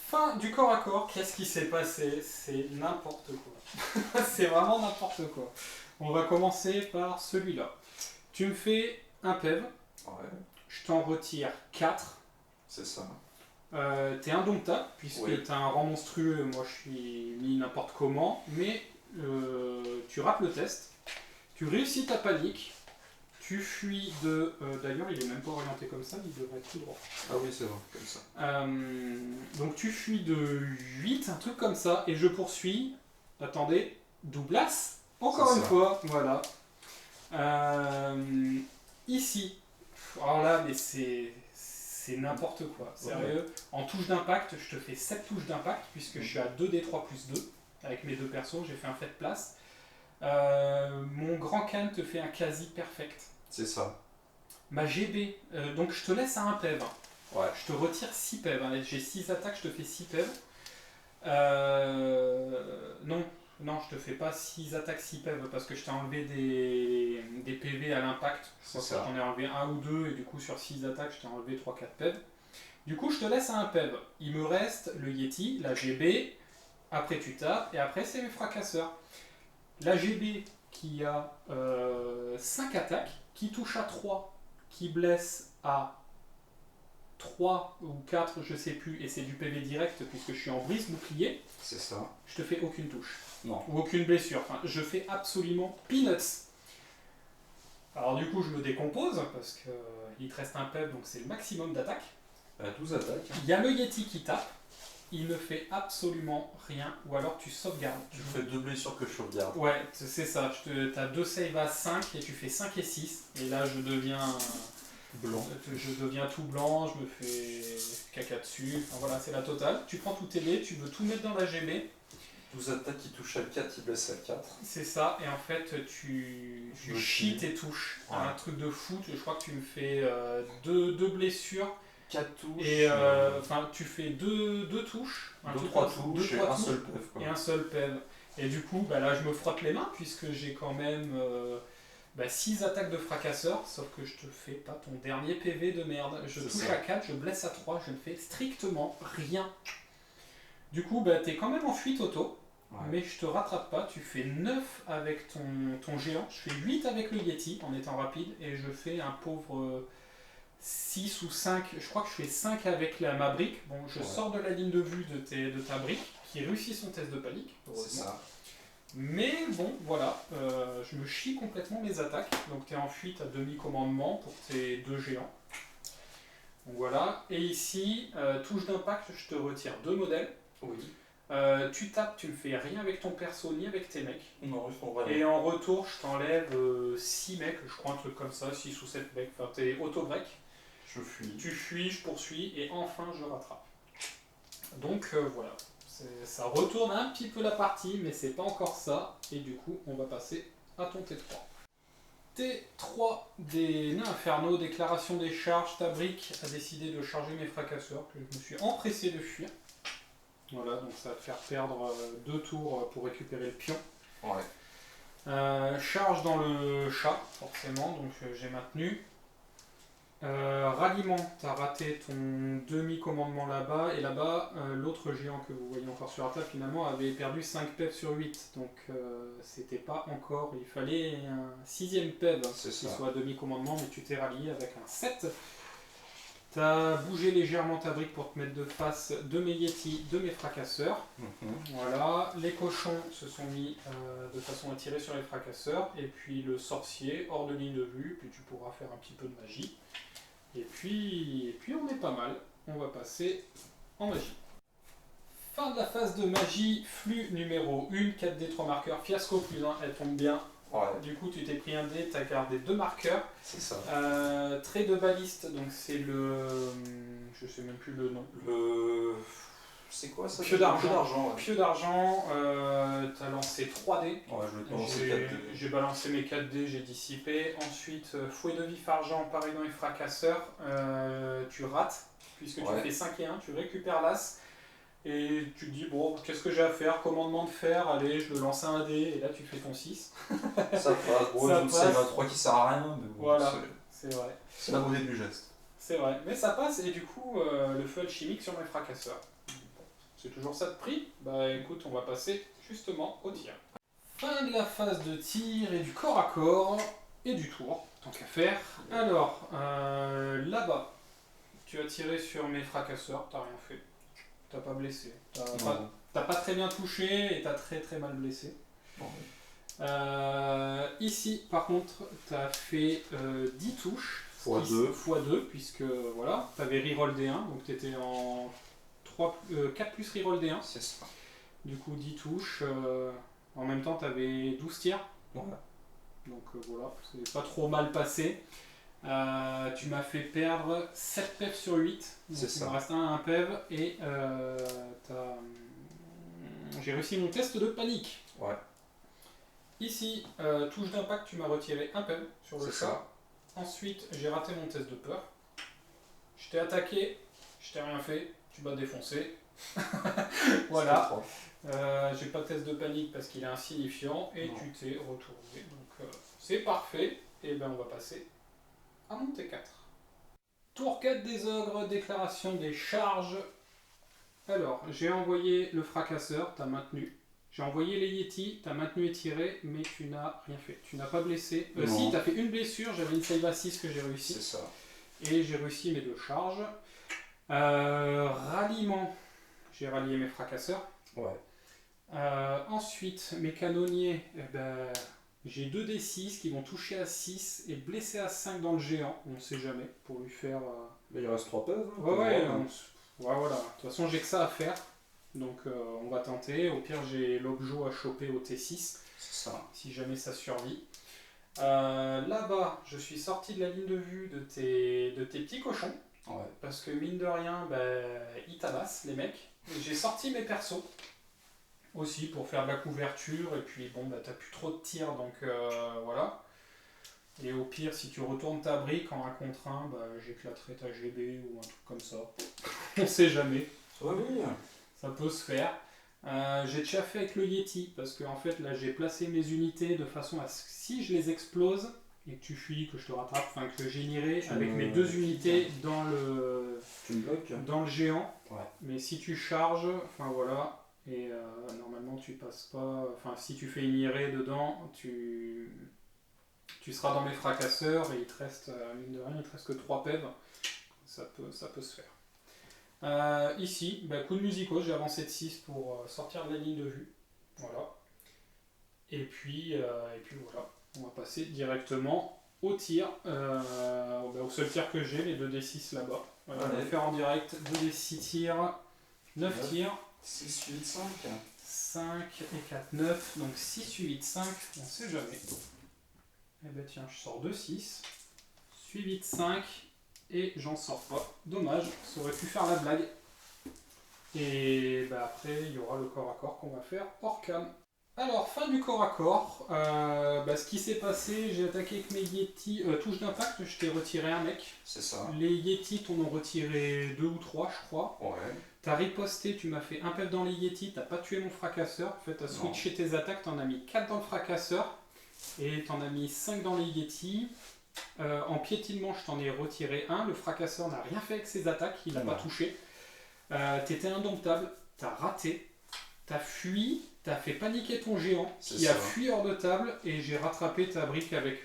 fin du corps à corps, qu'est-ce qui s'est passé? C'est n'importe quoi. C'est vraiment n'importe quoi. On va commencer par celui-là. Tu me fais un PEV. Ouais. je t'en retire 4. C'est ça. T'es indomptable, puisque Oui. t'as un rang monstrueux, moi je suis mis n'importe comment, mais tu rates le test, tu réussis ta panique, tu fuis de... D'ailleurs il est même pas orienté comme ça, il devrait être tout droit. Ah oui, c'est vrai, comme ça. Donc tu fuis de 8, un truc comme ça, et je poursuis, attendez, Douglas, encore C'est une ça. fois, voilà. Ici, alors là, mais c'est n'importe quoi, sérieux. En touche d'impact, je te fais 7 touches d'impact, puisque je suis à 2d3 plus 2, avec mes 2 persos, j'ai fait un fait de place. Mon grand can te fait un quasi perfect. C'est ça. Ma GB, donc je te laisse à 1 PEV. Ouais. Je te retire 6 PEV. Hein. J'ai 6 attaques, je te fais 6 PEV. Non, je te fais pas 6 attaques 6 PEV parce que je t'ai enlevé des PV à l'impact. C'est Ça. ça. J'en ai enlevé 1 ou 2 et du coup sur 6 attaques, je t'ai enlevé 3-4 PEV. Du coup, je te laisse à 1 PEV. Il me reste le Yeti, la GB, après tu tapes et après c'est mes fracasseurs. La GB qui a 5 attaques, qui touche à 3, qui blesse à 3 ou 4, je sais plus, et c'est du PV direct puisque je suis en brise bouclier, C'est ça. je te fais aucune touche. Non. Ou aucune blessure. Enfin, je fais absolument peanuts. Alors du coup, je me décompose parce qu'il te reste un PEV, donc c'est le maximum d'attaque. 12 attaques. Il y a le Yeti qui tape. Il ne fait absolument rien, ou alors tu sauvegardes. Tu fais 2 blessures que je sauvegarde. Ouais, c'est ça. Tu as 2 saves à 5 et tu fais 5 et 6. Et là, je deviens tout blanc, je me fais caca dessus. Enfin, voilà, c'est la totale. Tu prends tous tes dés, tu veux tout mettre dans la GB. 12 attaques qui touchent à 4, qui blessent à 4. C'est ça, et en fait, tu Je chies chie. tes touches. Ouais. Un truc de fou. Je crois que tu me fais 2 blessures. 4 touches. Et enfin, tu fais 2 touches. 2-3 touches et un seul PEV. Et un seul PEV. Et du coup, bah là, je me frotte les mains puisque j'ai quand même 6 attaques de fracasseur, sauf que je te fais pas ton dernier PV de merde. Je C'est touche ça. à 4, je blesse à 3, je ne fais strictement rien. Du coup, bah, t'es quand même en fuite auto, Ouais. mais je te rattrape pas. Tu fais 9 avec ton géant, je fais 8 avec le Yeti en étant rapide, et je fais un pauvre 6 ou 5, je crois que je fais 5 avec ma brique. Bon, je Ouais. sors de la ligne de vue de ta brique, qui réussit son test de panique, C'est heureusement. ça. Mais bon, voilà, je me chie complètement mes attaques. Donc tu es en fuite à demi-commandement pour tes 2 géants. Donc voilà, et ici, touche d'impact, je te retire 2 modèles. Oui. Tu tapes, tu ne fais rien avec ton perso ni avec tes mecs. Non, ils font vraiment. Et en retour, je t'enlève 6 mecs, je crois un truc comme ça, 6 ou 7 mecs. Enfin, t'es auto-break. Je fuis. Tu fuis, je poursuis, et enfin je rattrape. Donc voilà, ça retourne un petit peu la partie, mais c'est pas encore ça. Et du coup, on va passer à ton T3. T3 des nains infernaux, déclaration des charges. Ta brique a décidé de charger mes fracasseurs, que je me suis empressé de fuir. Voilà, donc ça va te faire perdre 2 tours pour récupérer le pion. Ouais. Charge dans le chat, forcément, donc j'ai maintenu. Ralliement, tu as raté ton demi-commandement là-bas, et là-bas, l'autre géant que vous voyez encore sur la table, finalement, avait perdu 5 PEV sur 8, donc c'était pas encore, il fallait un 6ème PEV C'est qui ça. soit à demi-commandement, mais tu t'es rallié avec un 7. Tu as bougé légèrement ta brique pour te mettre de face de mes Yeti, de mes fracasseurs. Voilà, les cochons se sont mis de façon à tirer sur les fracasseurs, et puis le sorcier hors de ligne de vue, puis tu pourras faire un petit peu de magie. Et puis on est pas mal, on va passer en magie. Fin de la phase de magie, flux numéro 1, 4D3 marqueurs, fiasco plus 1, elle tombe bien. Ouais. Du coup tu t'es pris un dé, tu as gardé 2 marqueurs. C'est ça. Trait de baliste, donc c'est le... je sais même plus le nom. C'est quoi ça? Pieu d'argent. Pieu d'argent, ouais. Pieu d'argent, t'as lancé 3 dés. Ouais, je vais te lancer 4 dés. J'ai balancé mes 4 dés, j'ai dissipé. Ensuite, fouet de vif argent, pareil dans les fracasseurs. Tu rates, puisque Ouais. tu fais 5 et 1, tu récupères l'as. Et tu te dis, bon, qu'est-ce que j'ai à faire? Commandement de fer, allez, je le lance à un dé, et là tu fais ton 6. Ça passe. Bon, Ça donc passe. c'est la 3 qui sert à rien, mais bon, Voilà. C'est vrai. c'est la beauté du geste. C'est vrai, mais ça passe, et du coup, le feu alchimique sur mes fracasseurs. Bon, c'est toujours ça de prix. Bah écoute, on va passer justement au tir. Fin de la phase de tir et du corps à corps, et du tour, tant qu'à faire. Alors, là-bas, tu as tiré sur mes fracasseurs, t'as rien fait. T'as pas blessé. T'as pas très bien touché et t'as très très mal blessé. Ici, par contre, t'as fait 10 touches. x2, puisque voilà, t'avais reroll D1, donc t'étais en 4 plus reroll D1. C'est ça. Du coup, 10 touches. En même temps, t'avais 12 tirs. Voilà. Donc voilà, c'est pas trop mal passé. Tu m'as fait perdre 7 PEV sur 8. Donc il me reste un PEV et j'ai réussi mon test de panique. Ouais. Ici, touche d'impact, tu m'as retiré un PEV sur le chat. Ensuite, j'ai raté mon test de peur. Je t'ai attaqué, je t'ai rien fait, tu m'as défoncé. Voilà. J'ai pas de test de panique parce qu'il est insignifiant et tu t'es retourné. Donc c'est parfait. Et ben on va passer à mon T4. Tour 4 des ogres, déclaration des charges. Alors, j'ai envoyé le fracasseur, t'as maintenu. J'ai envoyé les Yeti, t'as maintenu et tiré, mais tu n'as rien fait. Tu n'as pas blessé. Si, t'as fait une blessure, j'avais une save à 6 que j'ai réussi. C'est ça. Et j'ai réussi mes 2 charges. Ralliement, j'ai rallié mes fracasseurs. Ouais. Ensuite, mes canonniers, j'ai 2 D6 qui vont toucher à 6 et blesser à 5 dans le géant. On ne sait jamais, pour lui faire... Mais il reste 3 PEV. Ouais, voilà. De toute façon, j'ai que ça à faire. Donc on va tenter. Au pire, j'ai l'objo à choper au T6. C'est ça. Si jamais ça survit. Là-bas, je suis sorti de la ligne de vue de tes petits cochons. Ouais. Parce que mine de rien, ils tabassent les mecs. J'ai sorti mes persos. Aussi pour faire de la couverture. Et puis bon, t'as plus trop de tirs. Donc voilà. Et au pire, si tu retournes ta brique en 1 contre 1, j'éclaterai ta GB ou un truc comme ça. On sait jamais. Oui. Ça peut se faire. J'ai déjà fait avec le Yeti, parce que en fait là j'ai placé mes unités de façon à ce que si je les explose et que tu fuis, que je te rattrape, enfin que j'irai avec mes 2 unités dans le géant. Ouais. Mais si tu charges, enfin voilà, et normalement tu passes pas, enfin si tu fais une irée dedans, tu seras dans mes fracasseurs et il te reste, mine de rien, il te reste que 3 PEV. Ça peut se faire. Ici, coup de musico, j'ai avancé de 6 pour sortir de la ligne de vue. Voilà. Et puis voilà, on va passer directement au tir. Au seul tir que j'ai, les 2D6 là-bas. Voilà, on va faire en direct 2D6 tirs, 9 tirs. 6, 8, 5. 5 et 4, 9. Donc 6, 8, 5, on sait jamais. Et tiens, je sors 2, 6. Suivi de 5. Et j'en sors pas. Dommage, ça aurait pu faire la blague. Et après, il y aura le corps à corps qu'on va faire hors cam. Alors, fin du corps à corps. Ce qui s'est passé, j'ai attaqué avec mes Yeti. Touche d'impact, je t'ai retiré un mec. C'est ça. Les Yeti t'en ont retiré 2 ou 3, je crois. Ouais. T'as riposté, tu m'as fait un PEV dans les Yeti, t'as pas tué mon fracasseur. En fait, t'as switché tes attaques, t'en as mis 4 dans le fracasseur. Et t'en as mis 5 dans les Yeti. En piétinement, je t'en ai retiré un. Le fracasseur n'a rien fait avec ses attaques, il n'a pas touché. T'étais indomptable, t'as raté, t'as fui, t'as fait paniquer ton géant qui a fui hors de table et j'ai rattrapé ta brique avec.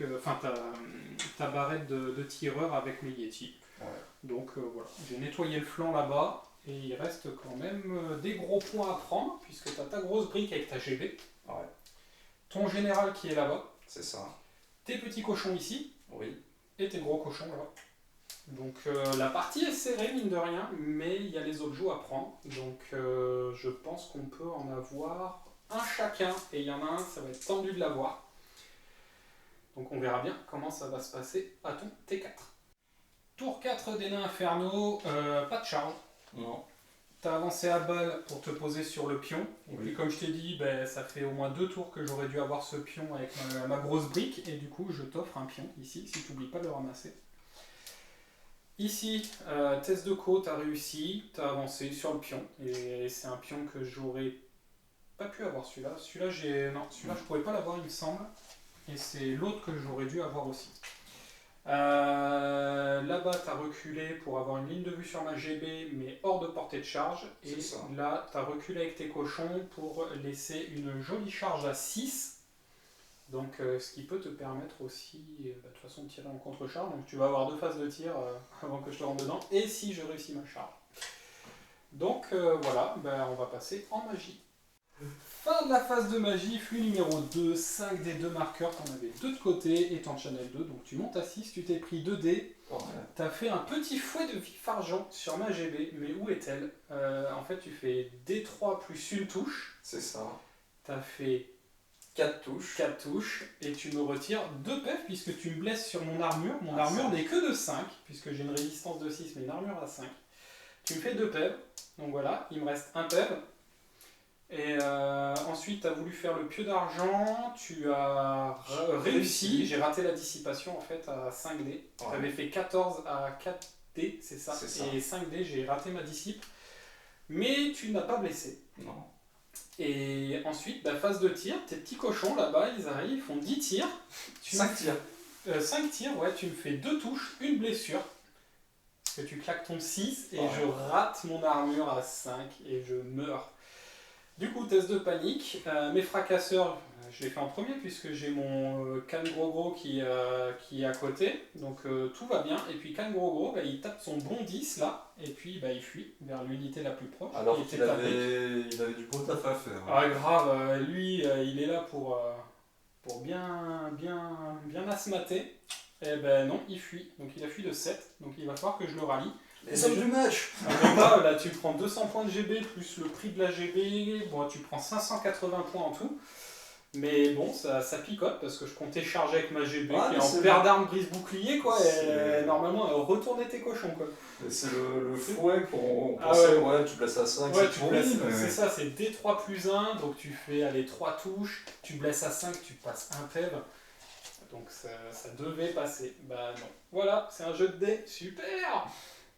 Ta barrette de tireur avec mes Yeti. Ouais. Donc voilà, j'ai nettoyé le flanc là-bas et il reste quand même des gros points à prendre puisque t'as ta grosse brique avec ta GB. Ouais. Ton général qui est là-bas. C'est ça. Tes petits cochons ici. Oui. Et tes gros cochons là. Donc la partie est serrée mine de rien, mais il y a les objets à prendre. Donc je pense qu'on peut en avoir un chacun. Et il y en a un, ça va être tendu de l'avoir. Donc on verra bien comment ça va se passer à ton T4. Tour 4 des nains infernaux, pas de charge. Non. T'as avancé à balle pour te poser sur le pion. Et puis comme je t'ai dit, ça fait au moins 2 tours que j'aurais dû avoir ce pion avec ma grosse brique. Et du coup, je t'offre un pion ici, si tu n'oublies pas de le ramasser. Ici, test de co, t'as réussi, t'as avancé sur le pion. Et c'est un pion que j'aurais pas pu avoir celui-là. Celui-là, je pouvais pas l'avoir, il me semble. Et c'est l'autre que j'aurais dû avoir aussi. Là-bas, tu as reculé pour avoir une ligne de vue sur ma GB, mais hors de portée de charge. Et là, tu as reculé avec tes cochons pour laisser une jolie charge à 6. Donc ce qui peut te permettre aussi de toute façon de tirer en contre-charge. Donc tu vas avoir 2 phases de tir avant que je te rentre dedans. Et si je réussis ma charge. Donc voilà, on va passer en magie. Fin de la phase de magie, flux numéro 2, 5 des 2 marqueurs, t'en avais 2 de côté, étant channel 2, donc tu montes à 6, tu t'es pris 2 dés, t'as fait un petit fouet de vif argent sur ma GB, mais où est-elle? En fait tu fais D3 plus une touche, C'est ça. t'as fait 4 touches. 4 touches, et tu me retires 2 PF puisque tu me blesses sur mon armure, mon Ah, armure ça. n'est que de 5, puisque j'ai une résistance de 6, mais une armure à 5. Tu me fais 2 PF, donc voilà, il me reste 1 PF. Et ensuite, tu as voulu faire le pieu d'argent, tu as réussi. J'ai raté la dissipation en fait à 5D. Ouais. Tu avais fait 14 à 4D, c'est ça. C'est ça. Et 5D, j'ai raté ma dissipe. Mais tu n'as pas blessé. Non. Et ensuite, phase de tir, tes petits cochons là-bas, ils arrivent, ils font 10 tirs. 5 tirs. 5 tirs, ouais, tu me fais 2 touches, une blessure. Parce que tu claques ton 6 et Ouais. je rate mon armure à 5 et je meurs. Du coup, test de panique. Mes fracasseurs, je les fais en premier puisque j'ai mon Can Gros Gros qui est à côté. Donc tout va bien. Et puis Can Gros Gros, il tape son bon 10 là. Et puis il fuit vers l'unité la plus proche. Alors Il qu'il était tapé. avait du beau taf à faire. Ah grave, lui il est là pour bien asmater. Et non, il fuit. Donc il a fui de 7. Donc il va falloir que je le rallie. Les hommes du match. Donc là, tu prends 200 points de GB plus le prix de la GB. Bon, tu prends 580 points en tout. Mais bon, ça picote parce que je comptais charger avec ma GB qui est en paire d'armes brise bouclier quoi. Et normalement, retourner tes cochons quoi. C'est le fouet qu'on Ah pensait, ouais. Ouais, tu places à 5, Ouais, c'est tu pourri, blesses, mais- c'est ça, c'est D3 plus 1, donc tu fais allez, 3 touches, tu blesses à 5, tu passes un PEV, donc ça devait passer. Bah non. Voilà, c'est un jeu de dés, super.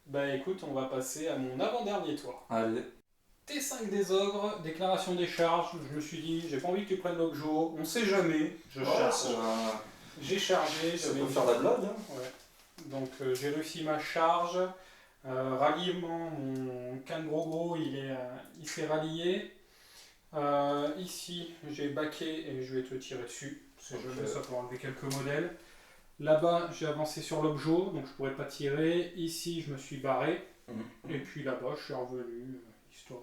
Bah écoute, on va passer à mon avant-dernier tour. Allez. T5 des ogres, déclaration des charges, je me suis dit, j'ai pas envie que tu prennes l'Ogjo, on sait jamais, je charge. J'ai chargé, Ça j'avais peut une- faire la blague, hein. Ouais. Donc j'ai réussi ma charge. Ralliement, mon Can Gros Gros il s'est rallié. Ici j'ai baqué et je vais te tirer dessus. C'est jamais ça pour enlever quelques modèles. Là-bas j'ai avancé sur l'objet donc je pourrais pas tirer. Ici je me suis barré. Et puis là-bas je suis revenu histoire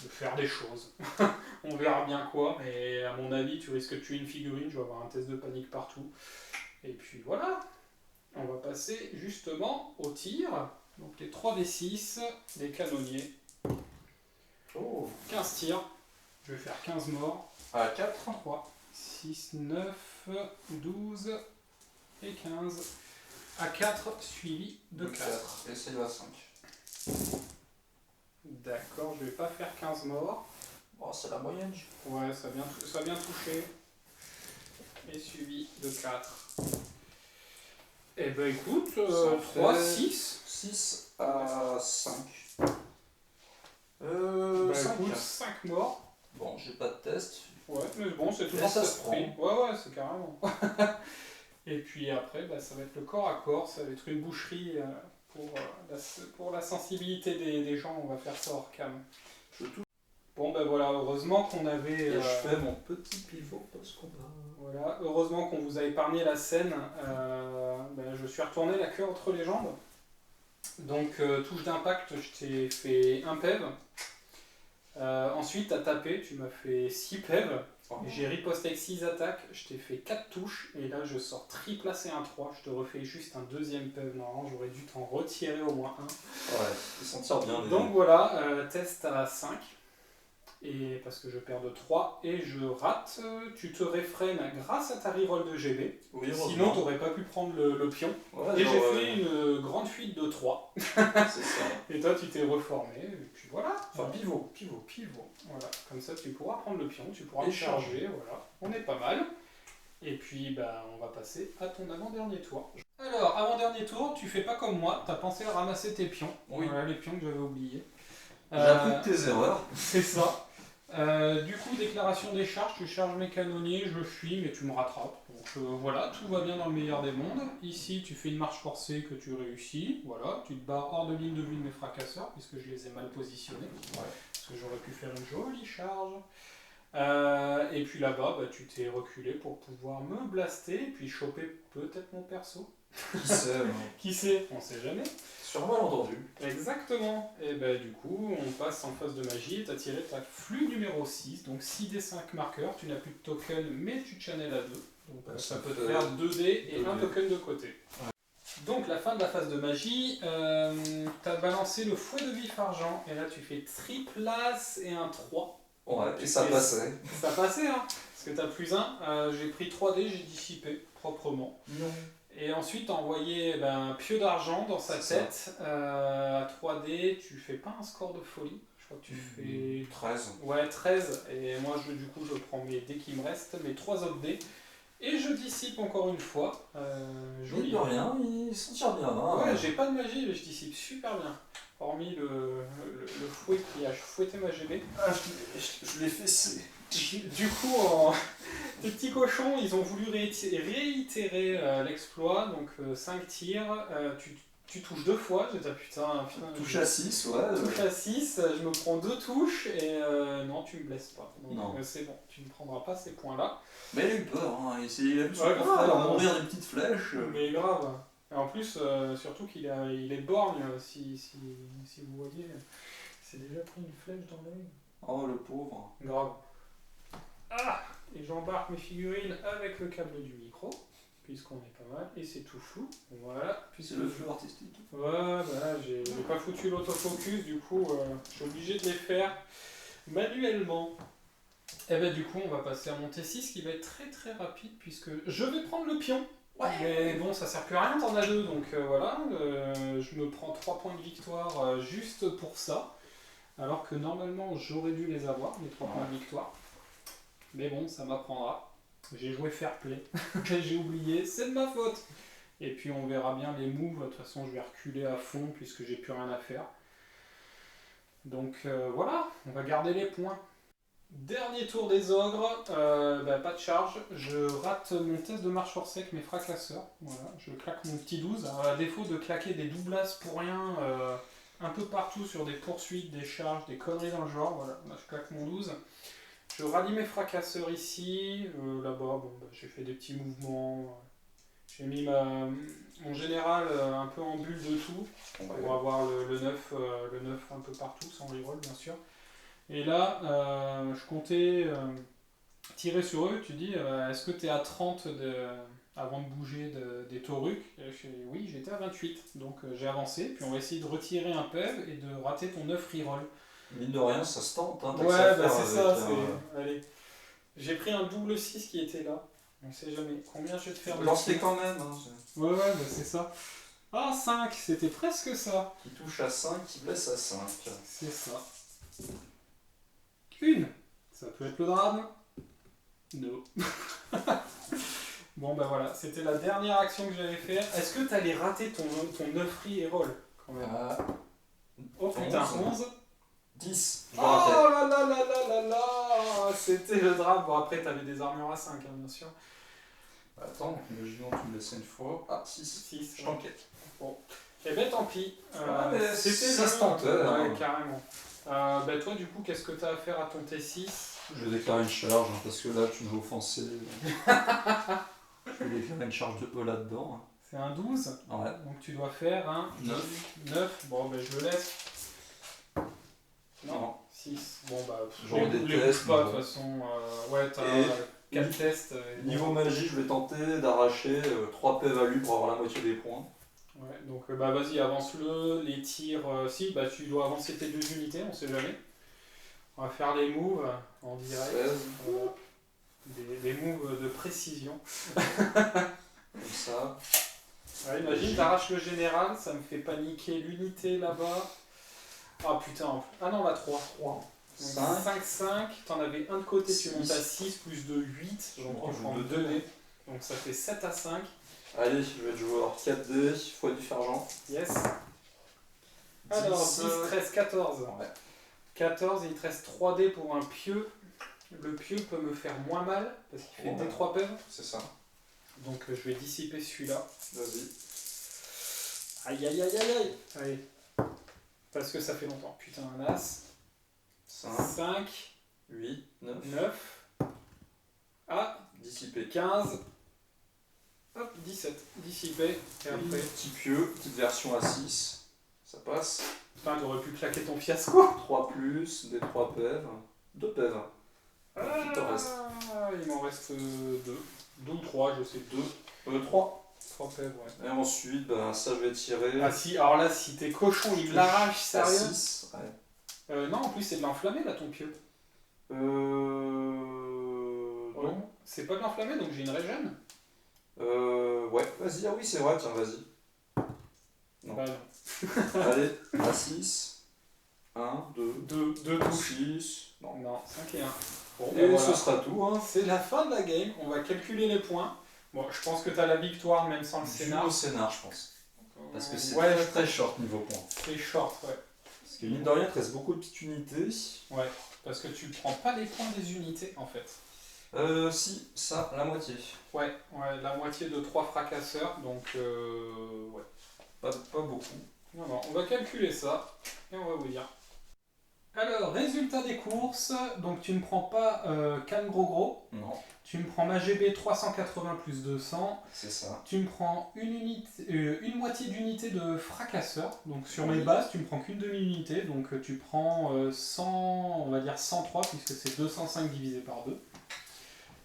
de faire des choses. On verra bien quoi, mais à mon avis tu risques de tuer une figurine, je vais avoir un test de panique partout. Et puis voilà, on va passer justement au tir. Donc les 3d6, les canonniers. Oh. 15 tirs, je vais faire 15 morts. À 4. 3, 6, 9, 12 et 15. À 4 suivi de 4. Et c'est à 5. D'accord, je vais pas faire 15 morts. Bon, c'est la moyenne. Ouais, ça a bien touché. Et suivi de 4. Et ben écoute, 3, 6. 6 à 5. Bah 5. écoute, 5 morts. Bon, j'ai pas de test. Ouais, mais bon, c'est toujours Mais ça ça se prend. Ouais, c'est carrément. Et puis après, ça va être le corps à corps, ça va être une boucherie pour la sensibilité des gens, on va faire ça hors cam. Je touche. Bon ben voilà, heureusement qu'on avait... Et je fais mon petit pivot parce qu'on a... Voilà, heureusement qu'on vous a épargné la scène. Je suis retourné la queue entre les jambes. Donc touche d'impact, je t'ai fait un PEV. Ensuite, tu as tapé, tu m'as fait 6 PEV. Oh. J'ai riposté avec 6 attaques, je t'ai fait 4 touches. Et là, je sors triplacé un 3. Je te refais juste un deuxième PEV. Normalement, j'aurais dû t'en retirer au moins un. Ouais, il s'en tire bien. Donc voilà, test à 5. Et parce que je perds de 3 et je rate, tu te réfrènes grâce à ta reroll de GB. Oui, Sinon, tu n'aurais pas pu prendre le pion. Ouais, Et genre, j'ai fait une grande fuite de 3. C'est ça. Et toi, tu t'es reformé. Et puis voilà. Enfin, pivot. Pivot. Voilà. Comme ça, tu pourras prendre le pion, tu pourras Et le charger. Voilà. On est pas mal. Et puis, on va passer à ton avant-dernier tour. Alors, avant-dernier tour, tu fais pas comme moi. Tu as pensé à ramasser tes pions. Oui. Voilà les pions que j'avais oubliés. J'ai appris de tes erreurs. C'est ça. Du coup, déclaration des charges, tu charges mes canonniers, je fuis, mais tu me rattrapes. Donc voilà, tout va bien dans le meilleur des mondes. Ici, tu fais une marche forcée que tu réussis. Voilà, tu te barres hors de ligne de vue de mes fracasseurs, puisque je les ai mal positionnés. Ouais. Parce que j'aurais pu faire une jolie charge. Et puis là-bas, bah, tu t'es reculé pour pouvoir me blaster et puis choper peut-être mon perso. Qui sait, hein. Qui sait? On sait jamais. Sur malentendu. Exactement. Et ben du coup, on passe en phase de magie et t'as tiré ta flux numéro 6, donc 6 des 5 marqueurs, tu n'as plus de token mais tu channels à 2. Donc ça peut te faire 2 dés et 1 token de côté. Ouais. Donc la fin de la phase de magie, t'as balancé le fouet de vif argent et là tu fais triplace et un 3. Ouais, et ça passait. Ça passait hein, parce que t'as plus 1, j'ai pris 3 dés, j'ai dissipé proprement. Non. Et ensuite, t'as envoyé un pieu d'argent dans sa tête à 3D. Tu fais pas un score de folie. Je crois que tu fais 13. Ouais, 13. Et moi, du coup, je prends mes dés qui me restent, mes 3 autres dés. Et je dissipe encore une fois. Joli. De rien, il s'en tire bien. Hein. Ouais, j'ai pas de magie, mais je dissipe super bien. Hormis le fouet qui a fouetté ma GB. Ah, je l'ai fessé. Du coup, les petits cochons, ils ont voulu réitérer l'exploit, donc 5 tirs, tu touches 2 fois, j'ai dit putain, Touche à 6, ouais. Touche à 6, je me prends 2 touches et non, tu me blesses pas. Donc c'est bon, tu ne prendras pas ces points-là. Mais il a eu peur, hein. Il a vu son Ouais, frère mourir des petites flèches. Mais grave. Et en plus, surtout qu'il est borgne, si vous voyez, c'est déjà pris une flèche dans l'œil. Oh le pauvre. Grave. Ah! Et j'embarque mes figurines avec le câble du micro, puisqu'on est pas mal, et c'est tout flou. Voilà. C'est le flou artistique. Ouais, bah là, j'ai pas foutu l'autofocus, du coup, je suis obligé de les faire manuellement. Et bah du coup, on va passer à mon T6 qui va être très très rapide, puisque je vais prendre le pion. Ouais. Mais bon, ça sert plus à rien, t'en as 2, donc voilà. Je me prends 3 points de victoire juste pour ça. Alors que normalement, j'aurais dû les avoir, les 3 points de victoire. Mais bon, ça m'apprendra. J'ai joué fair play. J'ai oublié, c'est de ma faute. Et puis on verra bien les moves. De toute façon, je vais reculer à fond puisque j'ai plus rien à faire. Donc voilà, on va garder les points. Dernier tour des ogres, pas de charge. Je rate mon test de marche forcée avec mes fracasseurs. Voilà, je claque mon petit 12. Alors, à défaut de claquer des doublasses pour rien un peu partout sur des poursuites, des charges, des conneries dans le genre, voilà, là je claque mon 12. Je rallie mes fracasseurs ici, là-bas, j'ai fait des petits mouvements. J'ai mis mon général un peu en bulle de tout, pour avoir le 9 un peu partout, sans reroll bien sûr. Et là, je comptais tirer sur eux, tu dis, est-ce que tu es à 30 avant de bouger des taurucs? Oui, j'étais à 28, donc j'ai avancé, puis on va essayer de retirer un PEV et de rater ton 9 reroll. Mine de rien, ça se tente. Hein, ouais, c'est ça. Allez. J'ai pris un double 6 qui était là. On sait jamais. Combien je vais te faire? Lancer quand même. Hein, ouais, c'est ça. Ah, 5, c'était presque ça. Qui touche à 5, qui blesse à 5. C'est ça. 1. Ça peut être le drame. Non. Bon, voilà. C'était la dernière action que j'allais faire. Est-ce que t'allais rater ton 9 free et roll quand même? Oh putain, 11. 10. Oh là là là là là là. C'était le drame. Bon, après, t'avais des armures à 5, hein, bien sûr. Attends, imaginons que tu me laisses une fois. Ah, 6. Je t'enquête. Bon. Eh ben tant pis. C'était ça se tentait. Ouais, carrément. Toi, du coup, qu'est-ce que t'as à faire à ton T6? Je vais déclarer une charge, hein, parce que là, tu m'as offensé. Je vais déclarer une charge de E là-dedans. Hein. C'est un 12. Ouais. Donc tu dois faire un 9. Bon, je le laisse. Non. 6. Bon, j'en déteste pas, de toute façon. Ouais, t'as 4 tests. Niveau magie, je vais tenter d'arracher 3 P-value pour avoir la moitié des points. Ouais, donc vas-y, avance-le. Les tirs, si, tu dois avancer tes 2 unités, on sait jamais. On va faire les moves en direct. 16. Des moves de précision. Comme ça. Ouais, imagine, t'arraches le général, ça me fait paniquer l'unité là-bas. Ah putain, ah non, la 3. 5, 5, t'en avais un de côté, 6. Tu montes à 6 plus de 8, donc tu prends 2 dés. Donc ça fait 7 à 5. Allez, je vais jouer 4 dés, fois du fergent. Yes. Alors, 10, 13, 14. Ouais. 14, il te reste 3 dés pour un pieu. Le pieu peut me faire moins mal, parce qu'il fait des 3 pèves. C'est ça. Donc je vais dissiper celui-là. Vas-y. Aïe aïe aïe aïe aïe. Allez. Parce que ça fait longtemps. Putain, un as. 5. 8, 9, 9. Ah, dissipé. 15. Hop, 17. Dissipé. Et après. Petit pieux, petite version à 6. Ça passe. Putain, t'aurais pu claquer ton fiasco. 3 plus, des 3 pèves. 2 pèves. Il t'en reste. Il m'en reste 2. 2 ou 3, je sais. 2. 3. 3 pèves, ouais. Et ensuite, ben, ça je vais tirer. Ah si, alors là, si t'es cochon, il l'arrache, à sérieux. 6. Non, en plus, c'est de l'enflammé, là, ton pieu. Non. C'est pas de l'enflammé, donc j'ai une régène. Ouais, vas-y, ah oui, c'est vrai, tiens, vas-y. Non. Bah non. Allez, à 6. 1, 2, 2 touches. 6. Non. Non, 5 et 1. Bon, Et bah, ce voilà. sera tout, hein. C'est la fin de la game, on va calculer les points. Bon, je pense que t'as la victoire, même sans le Du scénar. au scénar, je pense. Parce que c'est ouais, très short niveau points. c'est short, ouais. Parce que mine de rien, il te reste beaucoup de petites unités. Ouais, parce que tu prends pas les points des unités, en fait. Si, ça, la moitié. Ouais, la moitié de 3 fracasseurs, donc ouais. Pas beaucoup. Non, non, on va calculer ça, et on va vous dire. Alors, résultat des courses, donc tu ne prends pas Cannes Gros, Non, tu me prends MAGB 380 plus 200, c'est ça. tu me prends une moitié d'unité de fracasseur, donc sur Oui. mes bases tu me prends qu'une demi-unité, donc tu prends 100, on va dire 103 puisque c'est 205 divisé par 2.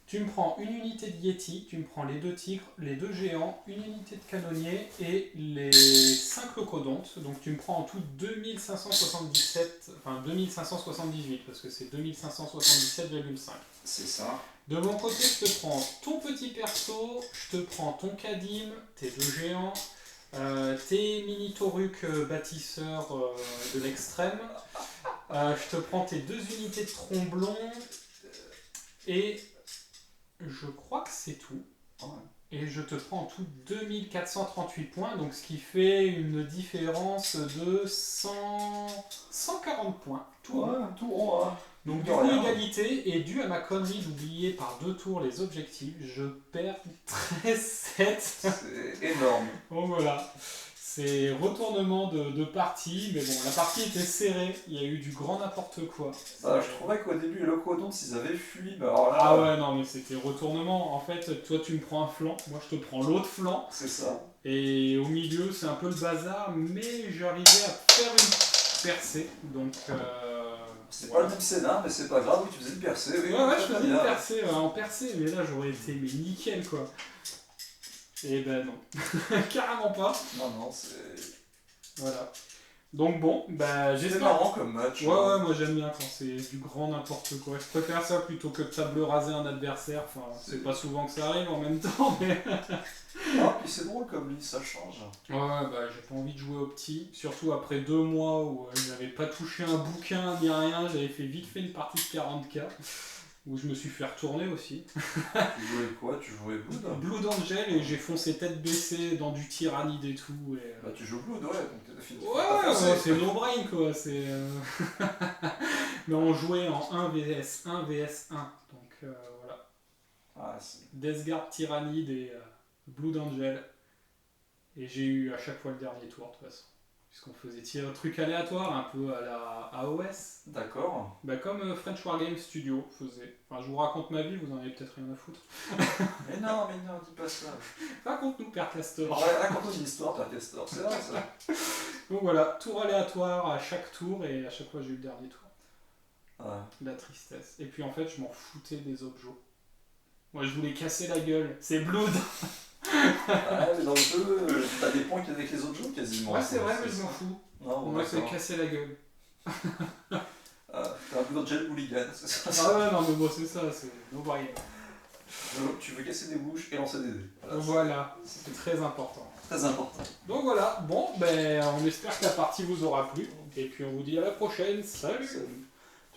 Tu me prends une unité de Yeti, tu me prends les 2 tigres, les 2 géants, une unité de canonnier et les 5 locodontes. Donc tu me prends en tout 2577, enfin 2578 parce que c'est 2577,5. C'est ça. De mon côté, je te prends ton petit perso, je te prends ton Kadim, tes 2 géants, tes mini Toruk bâtisseurs de l'extrême, je te prends tes 2 unités de tromblon et je crois que c'est tout. Et je te prends en tout 2438 points, donc ce qui fait une différence de 140 points. Tout rond. Tout rond, hein. Donc du De coup, rien. égalité, et dû à ma connerie d'oublier par 2 tours les objectifs, je perds 13-7. C'est énorme. Donc voilà, c'est retournement de partie, mais bon, la partie était serrée, il y a eu du grand n'importe quoi. Je trouvais qu'au début, les locodontes, s'ils avaient fui, bah alors là, Ah ouais, non, mais c'était retournement. En fait, toi tu me prends un flanc, moi je te prends l'autre flanc, c'est ça. et au milieu c'est un peu le bazar, mais j'arrivais à faire une percée, donc... C'est voilà. pas le même scénar, mais c'est pas grave, oui, tu faisais une percée. Oui, Ouais, je très faisais bien. une percée, en percée, mais là j'aurais été mais nickel quoi. Et ben non, carrément pas. Non, c'est... Voilà. Donc bon, bah C'est j'espère. marrant comme match. Ouais, ouais, moi j'aime bien quand c'est du grand n'importe quoi. Je préfère ça plutôt que de table raser un adversaire. Enfin, c'est pas souvent que ça arrive en même temps, mais. Ah, puis c'est drôle comme liste, ça change. Ouais, bah j'ai pas envie de jouer au petit, surtout après 2 mois où je n'avais pas touché un bouquin ni rien, j'avais fait vite fait une partie de 40k, où je me suis fait retourner aussi. Tu jouais quoi? Tu jouais Blood? Blood Angel, et j'ai foncé tête baissée dans du tyrannide et tout. Et, Bah tu joues Blood, ouais, donc t'as fini. ouais, c'est no brain quoi, c'est... Mais on jouait en 1 vs 1 vs 1, donc voilà. Ah, c'est... Death Guard Tyrannide et Blood Angel. Et j'ai eu à chaque fois le dernier tour de toute façon. Puisqu'on faisait tirer un truc aléatoire, un peu à la AOS. D'accord. Bah comme French Wargame Studio faisait. Enfin je vous raconte ma vie, vous en avez peut-être rien à foutre. Mais non, dis pas ça. Raconte-nous Père Castor. Raconte-nous une histoire, Père Castor, c'est vrai ça. Donc voilà, tour aléatoire à chaque tour, et à chaque fois j'ai eu le dernier tour. Ouais. La tristesse. Et puis en fait je m'en foutais des objets. Moi je voulais casser la gueule, c'est Blood. Ah, mais dans le jeu, t'as des points avec les autres jeux quasiment. Ouais c'est vrai mais je m'en fous. Non, bon, Moi c'est d'accord. casser la gueule. T'es un peu dans Jet Hooligan, c'est ça. Ah ouais non mais bon c'est ça, c'est no brain. Tu veux casser des bouches et lancer des dés. Voilà, c'est très important. Très important. Donc voilà, bon ben on espère que la partie vous aura plu. Et puis on vous dit à la prochaine, salut. Salut.